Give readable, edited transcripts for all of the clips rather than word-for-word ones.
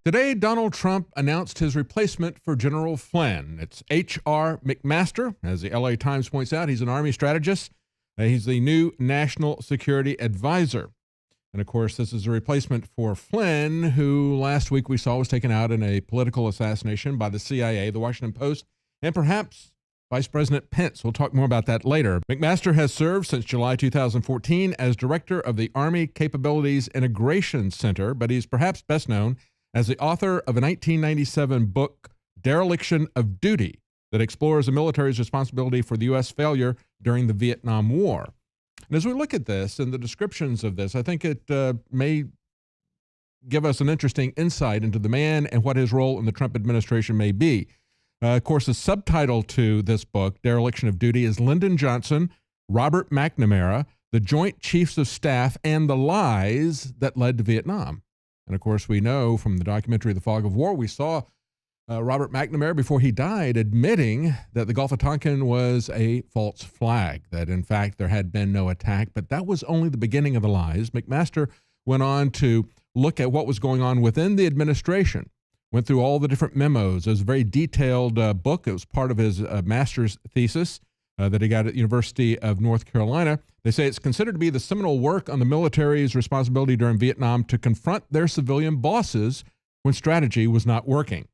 Today, Donald Trump announced his replacement for General Flynn. It's H.R. McMaster. As the LA Times points out, he's an Army strategist. He's the new National Security Advisor. And of course, this is a replacement for Flynn, who last week we saw was taken out in a political assassination by the CIA, the Washington Post, and perhaps Vice President Pence. We'll talk more about that later. McMaster has served since July 2014 as director of the Army Capabilities Integration Center, but he's perhaps best known as the author of a 1997 book, Dereliction of Duty, that explores the military's responsibility for the U.S. failure during the Vietnam War. And as we look at this and the descriptions of this, I think it may give us an interesting insight into the man and what his role in the Trump administration may be. Of course, the subtitle to this book, Dereliction of Duty, is Lyndon Johnson, Robert McNamara, the Joint Chiefs of Staff, and the Lies That Led to Vietnam. And of course, we know from the documentary The Fog of War, we saw Robert McNamara, before he died, admitting that the Gulf of Tonkin was a false flag, that in fact there had been no attack, but that was only the beginning of the lies. McMaster went on to look at what was going on within the administration, went through all the different memos. It was a very detailed book. It was part of his master's thesis that he got at the University of North Carolina. They say it's considered to be the seminal work on the military's responsibility during Vietnam to confront their civilian bosses when strategy was not working.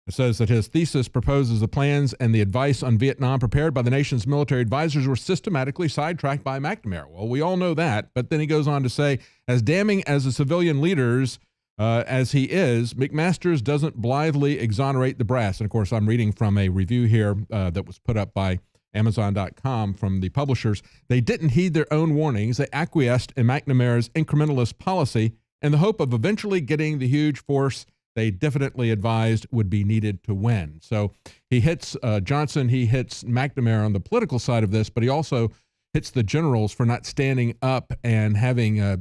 It says that his thesis proposes the plans and the advice on Vietnam prepared by the nation's military advisors were systematically sidetracked by McNamara. Well, we all know that, but then he goes on to say, as damning as the civilian leaders as he is, McMaster doesn't blithely exonerate the brass. And of course, I'm reading from a review here that was put up by Amazon.com from the publishers. They didn't heed their own warnings. They acquiesced in McNamara's incrementalist policy in the hope of eventually getting the huge force they diffidently advised would be needed to win. So he hits Johnson, he hits McNamara on the political side of this, but he also hits the generals for not standing up and having a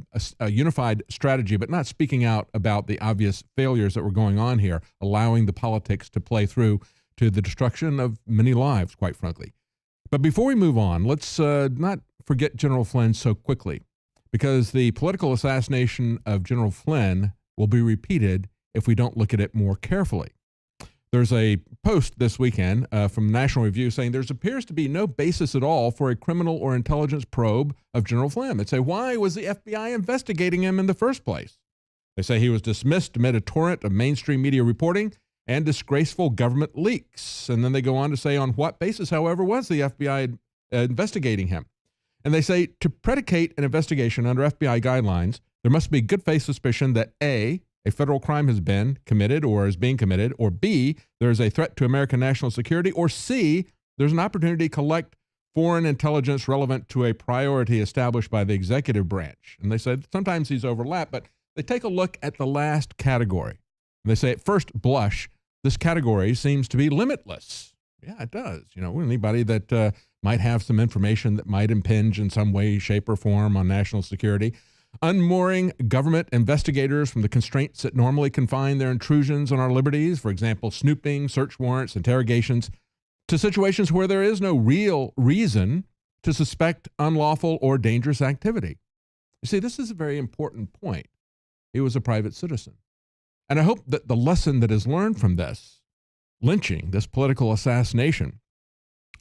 unified strategy, but not speaking out about the obvious failures that were going on here, allowing the politics to play through to the destruction of many lives, quite frankly. But before we move on, let's not forget General Flynn so quickly, because the political assassination of General Flynn will be repeated if we don't look at it more carefully. There's a post this weekend from National Review saying there appears to be no basis at all for a criminal or intelligence probe of General Flynn. They say, why was the FBI investigating him in the first place? They say he was dismissed amid a torrent of mainstream media reporting and disgraceful government leaks. And then they go on to say on what basis, however, was the FBI investigating him? And they say to predicate an investigation under FBI guidelines, there must be good faith suspicion that A, a federal crime has been committed or is being committed, or B, there is a threat to American national security, or C, there's an opportunity to collect foreign intelligence relevant to a priority established by the executive branch. And they said sometimes these overlap, but they take a look at the last category. And they say at first blush, this category seems to be limitless. Yeah, it does. You know, anybody that might have some information that might impinge in some way, shape, or form on national security. Unmooring government investigators from the constraints that normally confine their intrusions on our liberties, for example, snooping, search warrants, interrogations, to situations where there is no real reason to suspect unlawful or dangerous activity. You see, this is a very important point. He was a private citizen. And I hope that the lesson that is learned from this lynching, this political assassination,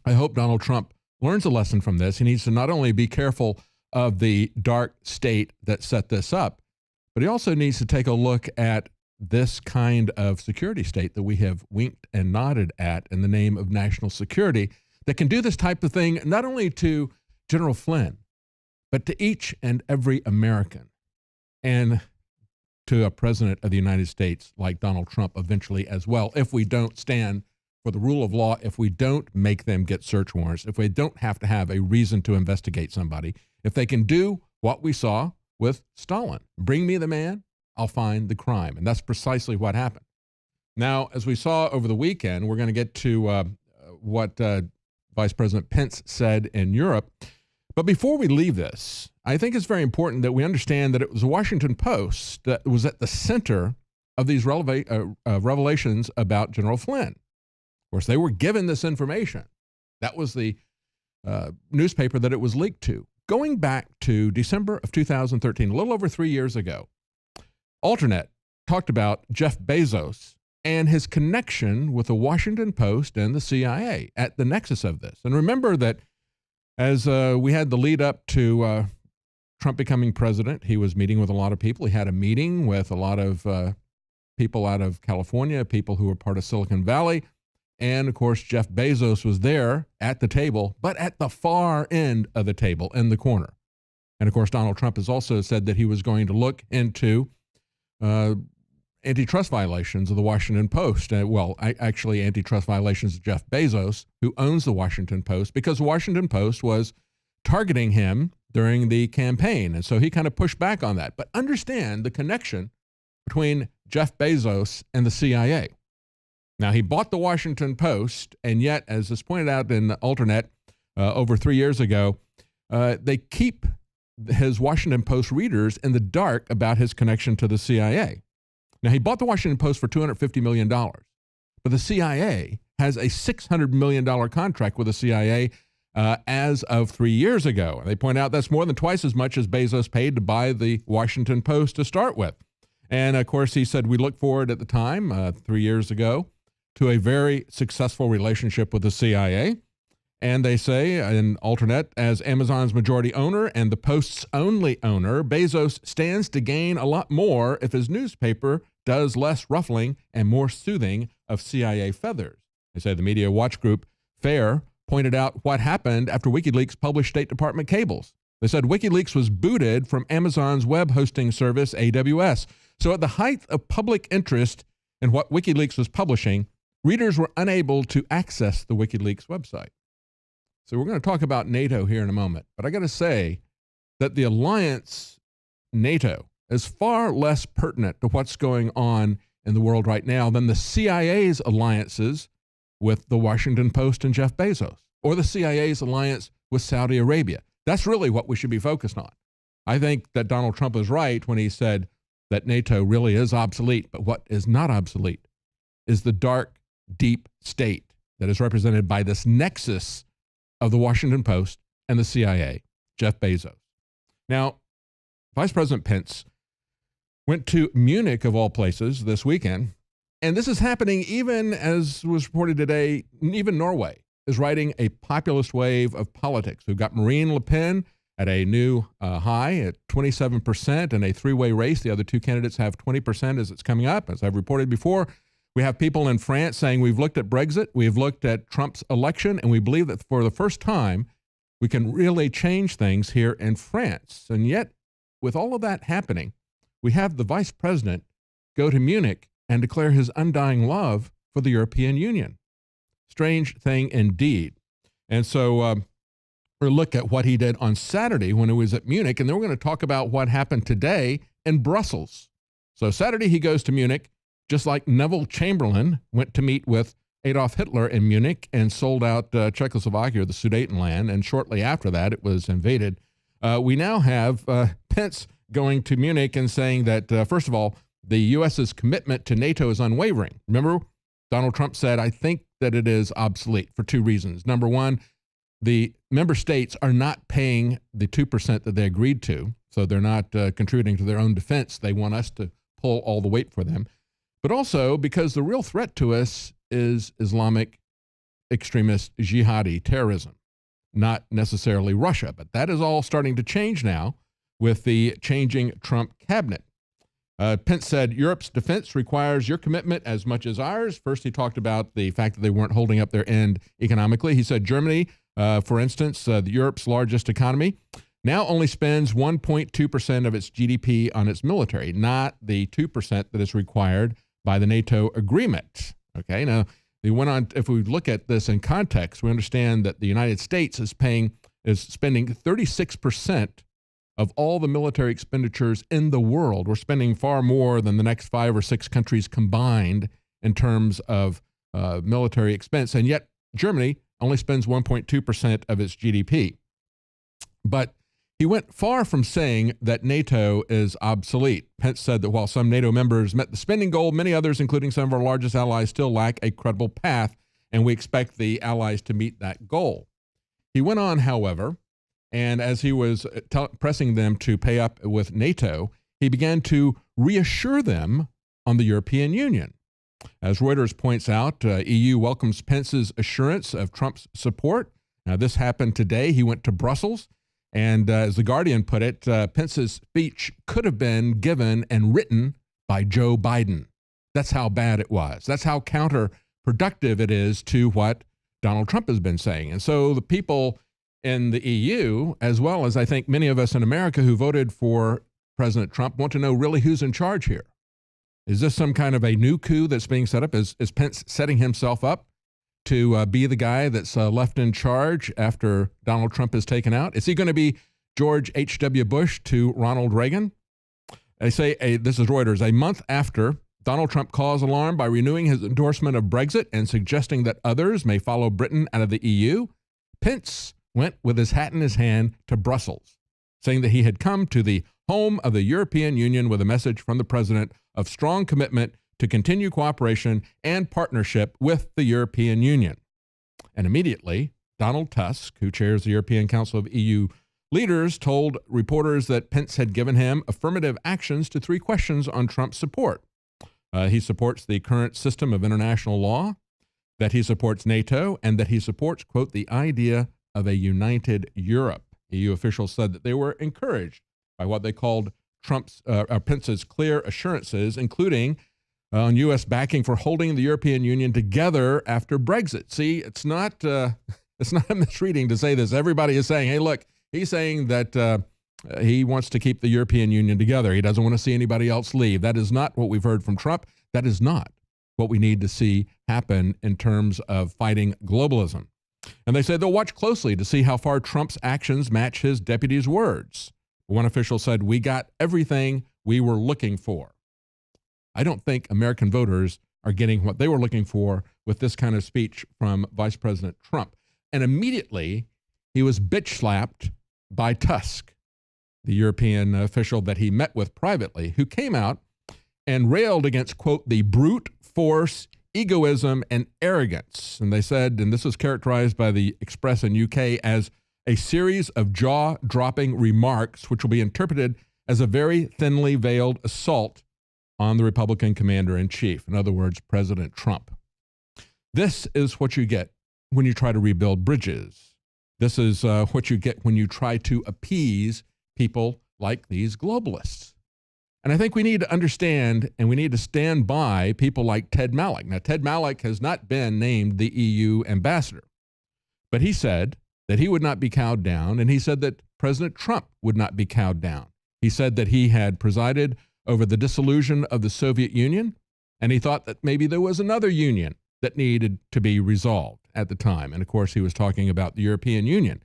I hope Donald Trump learns a lesson from this. He needs to not only be careful of the dark state that set this up, but he also needs to take a look at this kind of security state that we have winked and nodded at in the name of national security that can do this type of thing, not only to General Flynn, but to each and every American, and to a president of the United States like Donald Trump eventually as well, if we don't stand for the rule of law, if we don't make them get search warrants, if we don't have to have a reason to investigate somebody, if they can do what we saw with Stalin, bring me the man, I'll find the crime. And that's precisely what happened. Now, as we saw over the weekend, we're going to get to what Vice President Pence said in Europe. But before we leave this, I think it's very important that we understand that it was the Washington Post that was at the center of these revelations about General Flynn. Of course, they were given this information. That was the newspaper that it was leaked to. Going back to December of 2013, a little over 3 years ago, Alternet talked about Jeff Bezos and his connection with the Washington Post and the CIA at the nexus of this. And remember that as we had the lead up to Trump becoming president, he was meeting with a lot of people. He had a meeting with a lot of people out of California, people who were part of Silicon Valley. And of course, Jeff Bezos was there at the table, but at the far end of the table in the corner. And of course, Donald Trump has also said that he was going to look into antitrust violations of the Washington Post. Actually, antitrust violations of Jeff Bezos, who owns the Washington Post, because the Washington Post was targeting him during the campaign. And so he kind of pushed back on that. But understand the connection between Jeff Bezos and the CIA. Now, he bought the Washington Post, and yet, as is pointed out in the Alternet over 3 years ago, they keep his Washington Post readers in the dark about his connection to the CIA. Now, he bought the Washington Post for $250 million, but the CIA has a $600 million contract with the CIA as of 3 years ago. They point out that's more than twice as much as Bezos paid to buy the Washington Post to start with. And of course, he said, we look forward at the time, 3 years ago, to a very successful relationship with the CIA. And they say in Alternet, as Amazon's majority owner and the Post's only owner, Bezos stands to gain a lot more if his newspaper does less ruffling and more soothing of CIA feathers. They say the media watch group FAIR pointed out what happened after WikiLeaks published State Department cables. They said WikiLeaks was booted from Amazon's web hosting service, AWS. So at the height of public interest in what WikiLeaks was publishing, readers were unable to access the WikiLeaks website. So we're going to talk about NATO here in a moment. But I got to say that the alliance NATO is far less pertinent to what's going on in the world right now than the CIA's alliances with the Washington Post and Jeff Bezos, or the CIA's alliance with Saudi Arabia. That's really what we should be focused on. I think that Donald Trump was right when he said that NATO really is obsolete, but what is not obsolete is the dark, deep state that is represented by this nexus of the Washington Post and the CIA, Jeff Bezos. Now, Vice President Pence went to Munich, of all places, this weekend, and this is happening even, as was reported today, even Norway is riding a populist wave of politics. We've got Marine Le Pen at a new high at 27% in a three-way race. The other two candidates have 20% as it's coming up. As I've reported before, we have people in France saying we've looked at Brexit, we've looked at Trump's election, and we believe that for the first time, we can really change things here in France. And yet, with all of that happening, we have the vice president go to Munich and declare his undying love for the European Union. Strange thing indeed. And so we'll look at what he did on Saturday when he was at Munich, and then we're going to talk about what happened today in Brussels. So Saturday he goes to Munich, just like Neville Chamberlain went to meet with Adolf Hitler in Munich and sold out Czechoslovakia, the Sudetenland, and shortly after that it was invaded. We now have Pence going to Munich and saying that, first of all, the U.S.'s commitment to NATO is unwavering. Remember, Donald Trump said, I think that it is obsolete for two reasons. Number one, the member states are not paying the 2% that they agreed to, so they're not contributing to their own defense. They want us to pull all the weight for them. But also because the real threat to us is Islamic extremist jihadi terrorism, not necessarily Russia. But that is all starting to change now with the changing Trump cabinet. Pence said, Europe's defense requires your commitment as much as ours. First, he talked about the fact that they weren't holding up their end economically. He said Germany, for instance, Europe's largest economy, now only spends 1.2% of its GDP on its military, not the 2% that is required by the NATO agreement. Okay, now they went on. If we look at this in context, we understand that the United States is spending 36% of all the military expenditures in the world. We're spending far more than the next 5 or 6 countries combined in terms of military expense, and yet Germany only spends 1.2% of its GDP. But he went far from saying that NATO is obsolete. Pence said that while some NATO members met the spending goal, many others, including some of our largest allies, still lack a credible path, and we expect the allies to meet that goal. He went on, however, and as he was pressing them to pay up with NATO, he began to reassure them on the European Union. As Reuters points out, EU welcomes Pence's assurance of Trump's support. Now, this happened today. He went to Brussels, and as The Guardian put it, Pence's speech could have been given and written by Joe Biden. That's how bad it was. That's how counterproductive it is to what Donald Trump has been saying. And so the people in the EU, as well as I think many of us in America who voted for President Trump, want to know really who's in charge here. Is this some kind of a new coup that's being set up? Is Pence setting himself up to be the guy that's left in charge after Donald Trump is taken out? Is he going to be George H.W. Bush to Ronald Reagan? They say, this is Reuters, a month after Donald Trump caused alarm by renewing his endorsement of Brexit and suggesting that others may follow Britain out of the EU, Pence went with his hat in his hand to Brussels, saying that he had come to the home of the European Union with a message from the president of strong commitment to continue cooperation and partnership with the European Union. And immediately, Donald Tusk, who chairs the European Council of EU leaders, told reporters that Pence had given him affirmative actions to 3 questions on Trump's support. He supports the current system of international law, that he supports NATO, and that he supports, quote, the idea of a united Europe. EU officials said that they were encouraged by what they called Pence's clear assurances, including on U.S. backing for holding the European Union together after Brexit. See, it's not a misreading to say this. Everybody is saying, hey, look, he's saying that he wants to keep the European Union together. He doesn't want to see anybody else leave. That is not what we've heard from Trump. That is not what we need to see happen in terms of fighting globalism. And they say they'll watch closely to see how far Trump's actions match his deputy's words. One official said, we got everything we were looking for. I don't think American voters are getting what they were looking for with this kind of speech from Vice President Trump. And immediately, he was bitch slapped by Tusk, the European official that he met with privately, who came out and railed against, quote, the brute force, egoism, and arrogance. And they said, and this was characterized by the Express in UK as a series of jaw-dropping remarks, which will be interpreted as a very thinly veiled assault on the Republican commander-in-chief. In other words, President Trump. This is what you get when you try to rebuild bridges. This is what you get when you try to appease people like these globalists. And I think we need to understand and we need to stand by people like Ted Malloch. Now, Ted Malloch has not been named the EU ambassador, but he said that he would not be cowed down, and he said that President Trump would not be cowed down. He said that he had presided over the dissolution of the Soviet Union, and he thought that maybe there was another union that needed to be resolved at the time. And of course, he was talking about the European Union.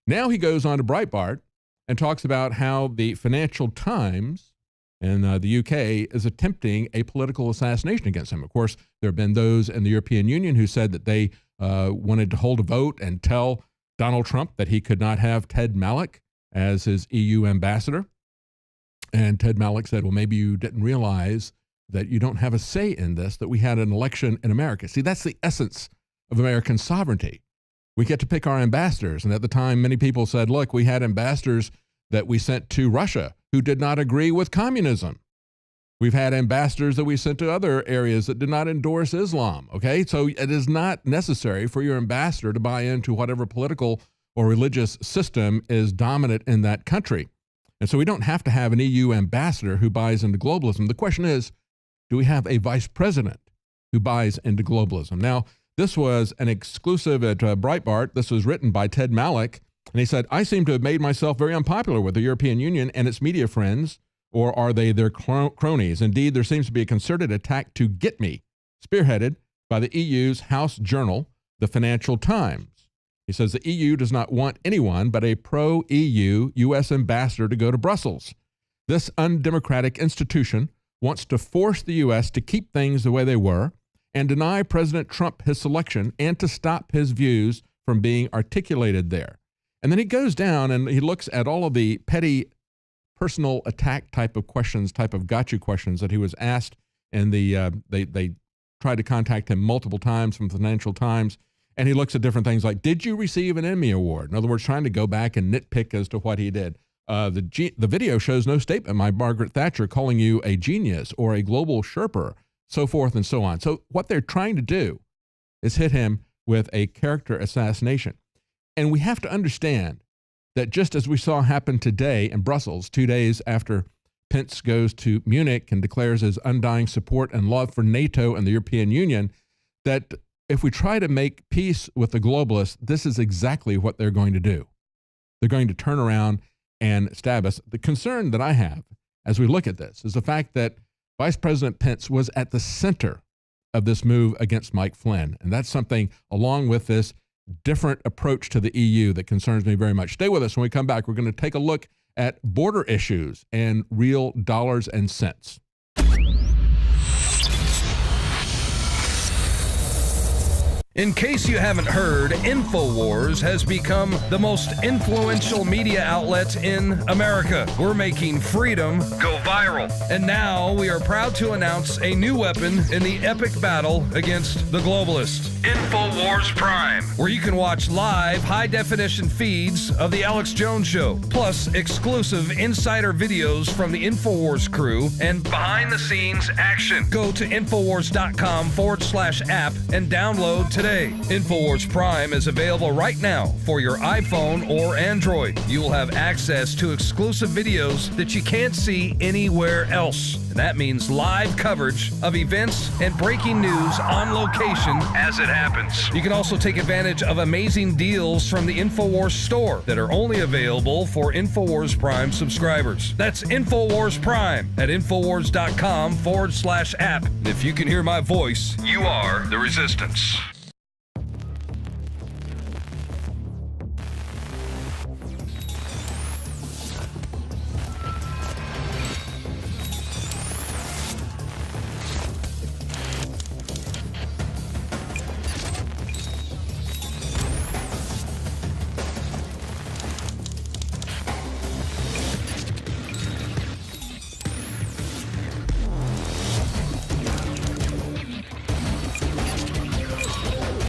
Now he goes on to Breitbart and talks about how the Financial Times in the UK is attempting a political assassination against him. Of course, there have been those in the European Union who said that they wanted to hold a vote and tell Donald Trump that he could not have Ted Malloch as his EU ambassador. And Ted Malloch said, well, maybe you didn't realize that you don't have a say in this, that we had an election in America. See, that's the essence of American sovereignty. We get to pick our ambassadors. And at the time, many people said, look, we had ambassadors that we sent to Russia who did not agree with communism. We've had ambassadors that we sent to other areas that did not endorse Islam, okay? So it is not necessary for your ambassador to buy into whatever political or religious system is dominant in that country. And so we don't have to have an EU ambassador who buys into globalism. The question is, do we have a vice president who buys into globalism? Now, this was an exclusive at Breitbart. This was written by Ted Malloch. And he said, I seem to have made myself very unpopular with the European Union and its media friends, or are they their cronies? Indeed, there seems to be a concerted attack to get me, spearheaded by the EU's house journal, the Financial Times. He says the EU does not want anyone but a pro-EU U.S. ambassador to go to Brussels. This undemocratic institution wants to force the U.S. to keep things the way they were and deny President Trump his selection and to stop his views from being articulated there. And then he goes down and he looks at all of the petty personal attack type of questions, type of gotcha questions that he was asked. And they tried to contact him multiple times from the Financial Times. And he looks at different things like, did you receive an Emmy Award? In other words, trying to go back and nitpick as to what he did. The video shows no statement by Margaret Thatcher calling you a genius or a global Sherpa, so forth and so on. So what they're trying to do is hit him with a character assassination. And we have to understand that just as we saw happen today in Brussels, 2 days after Pence goes to Munich and declares his undying support and love for NATO and the European Union, that if we try to make peace with the globalists, this is exactly what they're going to do. They're going to turn around and stab us. The concern that I have as we look at this is the fact that Vice President Pence was at the center of this move against Mike Flynn. And that's something, along with this different approach to the EU, that concerns me very much. Stay with us. When we come back, we're going to take a look at border issues and real dollars and cents. In case you haven't heard, InfoWars has become the most influential media outlet in America. We're making freedom go viral. And now we are proud to announce a new weapon in the epic battle against the globalists. InfoWars Prime, where you can watch live high-definition feeds of The Alex Jones Show, plus exclusive insider videos from the InfoWars crew and behind-the-scenes action. Go to Infowars.com/app and download today. InfoWars Prime is available right now for your iPhone or Android. You will have access to exclusive videos that you can't see anywhere else. And that means live coverage of events and breaking news on location as it happens. You can also take advantage of amazing deals from the InfoWars store that are only available for InfoWars Prime subscribers. That's InfoWars Prime at Infowars.com/app. And if you can hear my voice, you are the resistance.